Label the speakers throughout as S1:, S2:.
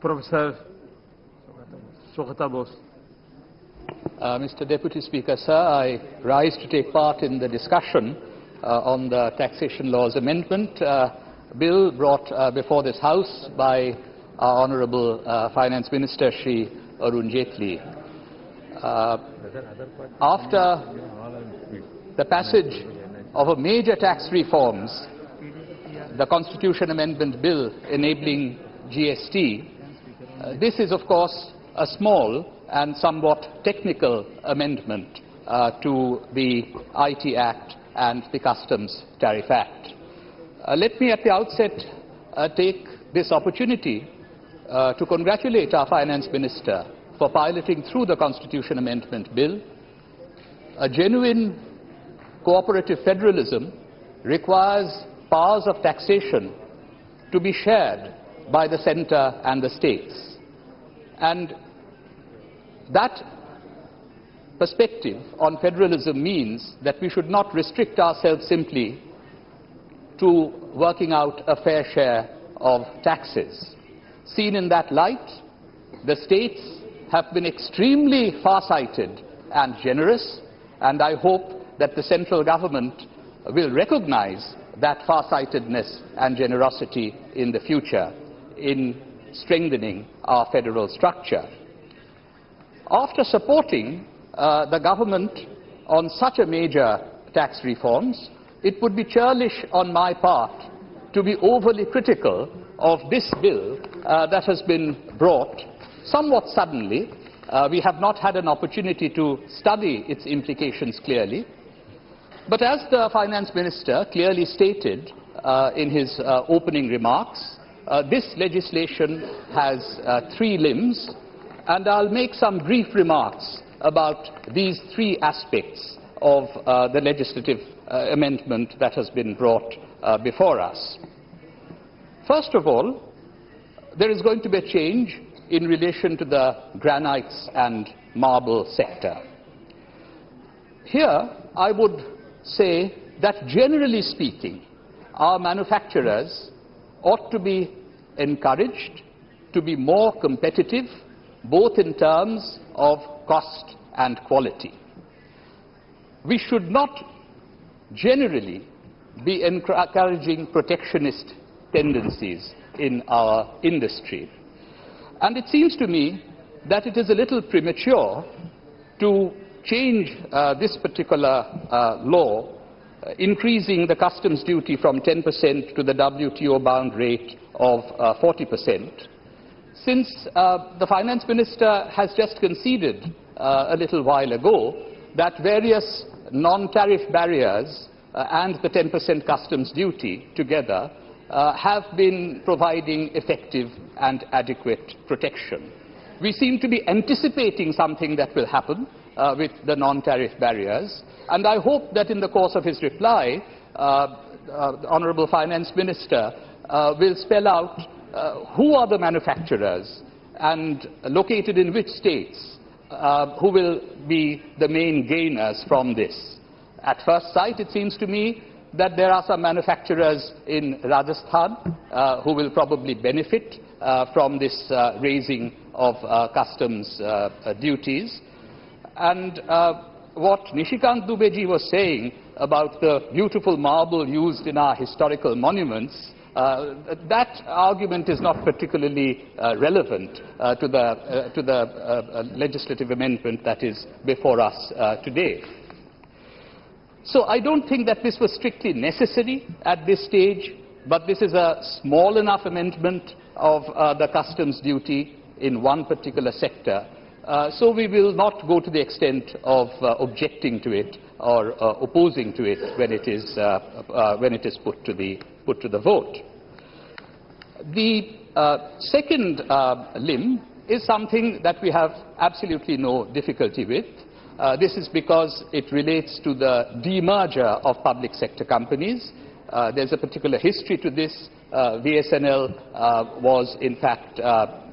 S1: Professor Sugata Bose.
S2: Mr. Deputy Speaker, sir, I rise to take part in the discussion on the Taxation Laws Amendment Bill brought before this House by our Honourable Finance Minister, Shri Arun Jaitley. After the passage of a major tax reforms, the Constitution Amendment Bill enabling GST, this is of course a small and somewhat technical amendment to the IT Act and the Customs Tariff Act. Let me at the outset take this opportunity to congratulate our Finance Minister for piloting through the Constitution Amendment Bill. A genuine cooperative federalism requires powers of taxation to be shared by the centre and the states. And that perspective on federalism means that we should not restrict ourselves simply to working out a fair share of taxes. Seen in that light, the states have been extremely far-sighted and generous, and I hope that the central government will recognize that far-sightedness and generosity in the future in strengthening our federal structure. After supporting the government on such a major tax reforms, it would be churlish on my part to be overly critical of this bill that has been brought somewhat suddenly. We have not had an opportunity to study its implications clearly. But as the Finance Minister clearly stated in his opening remarks, this legislation has three limbs, and I'll make some brief remarks about these three aspects of the legislative amendment that has been brought before us. First of all, there is going to be a change in relation to the granites and marble sector. Here, I would say that generally speaking, our manufacturers ought to be encouraged to be more competitive, both in terms of cost and quality. We should not generally be encouraging protectionist tendencies in our industry. And it seems to me that it is a little premature to change this particular law, increasing the customs duty from 10% to the WTO bound rate of 40%, since the Finance Minister has just conceded a little while ago that various non-tariff barriers and the 10% customs duty together have been providing effective and adequate protection. We seem to be anticipating something that will happen with the non-tariff barriers, and I hope that in the course of his reply, the Honourable Finance Minister will spell out who are the manufacturers and located in which states who will be the main gainers from this. At first sight, it seems to me that there are some manufacturers in Rajasthan who will probably benefit from this raising of customs duties. And what Nishikant Dubeji was saying about the beautiful marble used in our historical monuments, that argument is not particularly relevant to the legislative amendment that is before us today. So I don't think that this was strictly necessary at this stage, but this is a small enough amendment of the customs duty in one particular sector. So we will not go to the extent of objecting to it or opposing to it when it is put to the vote. The second limb is something that we have absolutely no difficulty with. This is because it relates to the demerger of public sector companies. There's a particular history to this. VSNL was in fact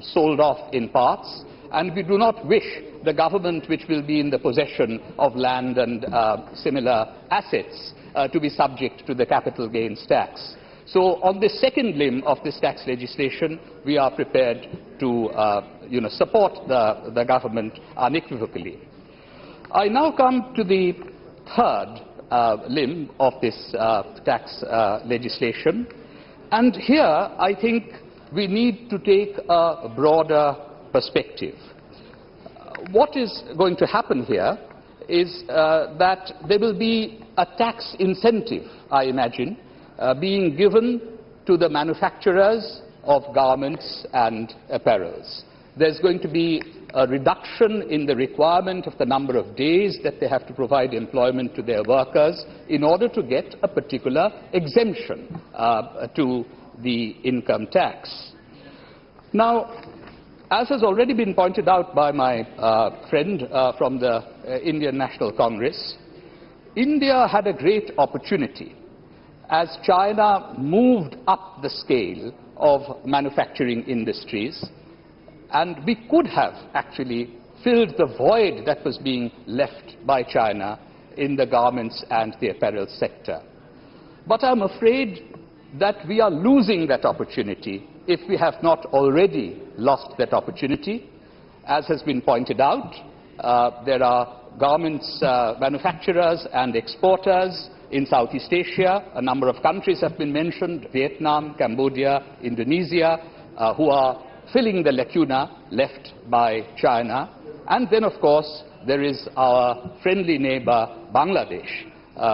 S2: sold off in parts, and we do not wish the government, which will be in the possession of land and similar assets, to be subject to the capital gains tax. So on this second limb of this tax legislation, we are prepared to support the government unequivocally. I now come to the third limb of this tax legislation. And here, I think we need to take a broader perspective. What is going to happen here is that there will be a tax incentive, I imagine, being given to the manufacturers of garments and apparels. There's going to be a reduction in the requirement of the number of days that they have to provide employment to their workers in order to get a particular exemption to the income tax. Now, as has already been pointed out by my friend from the Indian National Congress, India had a great opportunity as China moved up the scale of manufacturing industries, and we could have actually filled the void that was being left by China in the garments and the apparel sector. But I'm afraid that we are losing that opportunity if we have not already lost that opportunity. As has been pointed out, there are garments manufacturers and exporters in Southeast Asia. A number of countries have been mentioned: Vietnam, Cambodia, Indonesia, who are filling the lacuna left by China. And then, of course, there is our friendly neighbor, Bangladesh,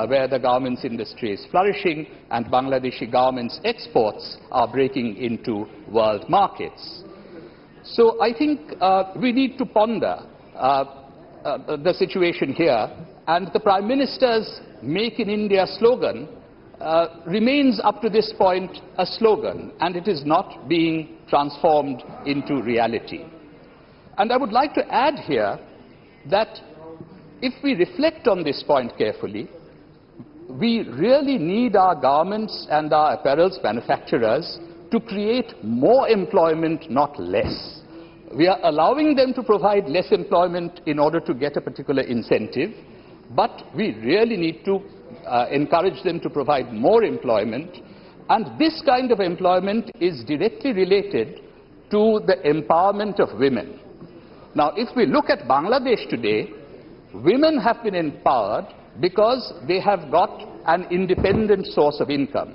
S2: where the garments industry is flourishing and Bangladeshi garments exports are breaking into world markets. So I think we need to ponder the situation here, and the Prime Minister's Make in India slogan remains up to this point a slogan, and it is not being transformed into reality. And I would like to add here that if we reflect on this point carefully, we really need our garments and our apparels manufacturers to create more employment, not less. We are allowing them to provide less employment in order to get a particular incentive, but we really need to encourage them to provide more employment, and this kind of employment is directly related to the empowerment of women. Now, if we look at Bangladesh today, women have been empowered because they have got an independent source of income.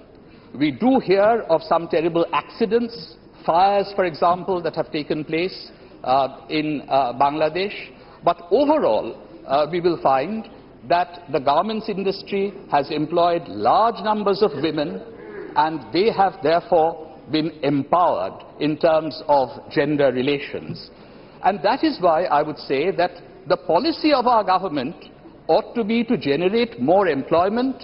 S2: We do hear of some terrible accidents, fires, for example, that have taken place in Bangladesh, but overall, we will find that the garments industry has employed large numbers of women, and they have therefore been empowered in terms of gender relations. And that is why I would say that the policy of our government ought to be to generate more employment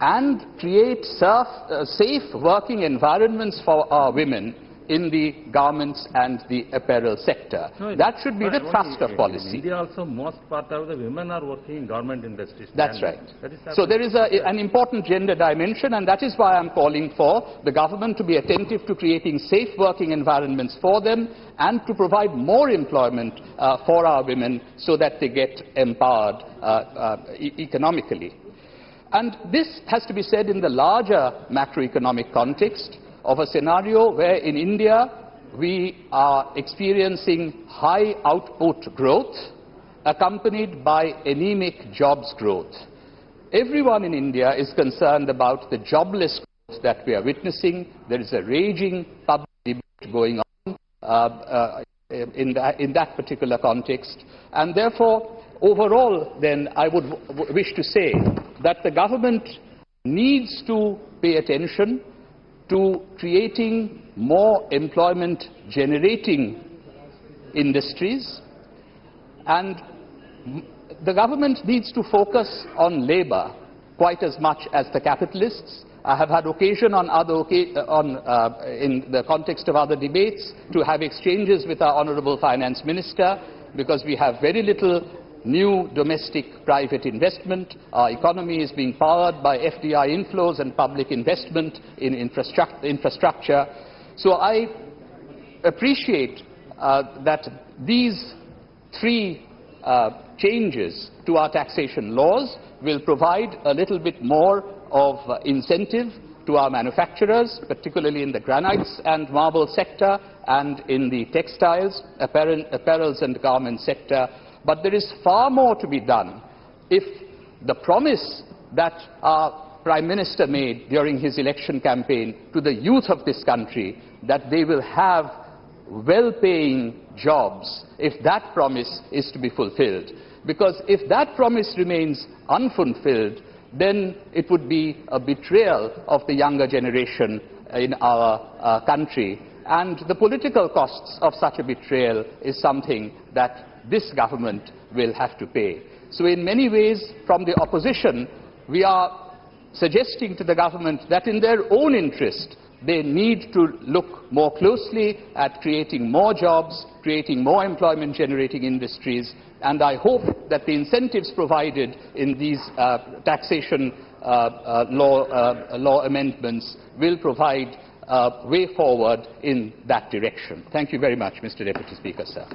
S2: and create safe working environments for our women in the garments and the apparel sector.
S1: No,
S2: that should be the thrust of policy.
S1: In India also, most part of the women are working in garment industries.
S2: That's right. So there is an important gender dimension, and that is why I'm calling for the government to be attentive to creating safe working environments for them and to provide more employment for our women so that they get empowered economically. And this has to be said in the larger macroeconomic context of a scenario where in India we are experiencing high output growth accompanied by anemic jobs growth. Everyone in India is concerned about the jobless growth that we are witnessing. There is a raging public debate going on in that particular context. And therefore, overall, then, I would wish to say that the government needs to pay attention to creating more employment-generating industries, and the government needs to focus on labor quite as much as the capitalists. I have had occasion in the context of other debates to have exchanges with our Honourable Finance Minister, because we have very little new domestic private investment. Our economy is being powered by FDI inflows and public investment in infrastructure. So I appreciate that these three changes to our taxation laws will provide a little bit more of incentive to our manufacturers, particularly in the granites and marble sector and in the textiles, apparels and garment sector. But there is far more to be done if the promise that our Prime Minister made during his election campaign to the youth of this country, that they will have well-paying jobs, if that promise is to be fulfilled. Because if that promise remains unfulfilled, then it would be a betrayal of the younger generation in our country. And the political costs of such a betrayal is something that this government will have to pay. So in many ways, from the opposition, we are suggesting to the government that in their own interest, they need to look more closely at creating more jobs, creating more employment-generating industries, and I hope that the incentives provided in these taxation law amendments will provide a way forward in that direction. Thank you very much, Mr. Deputy Speaker, sir.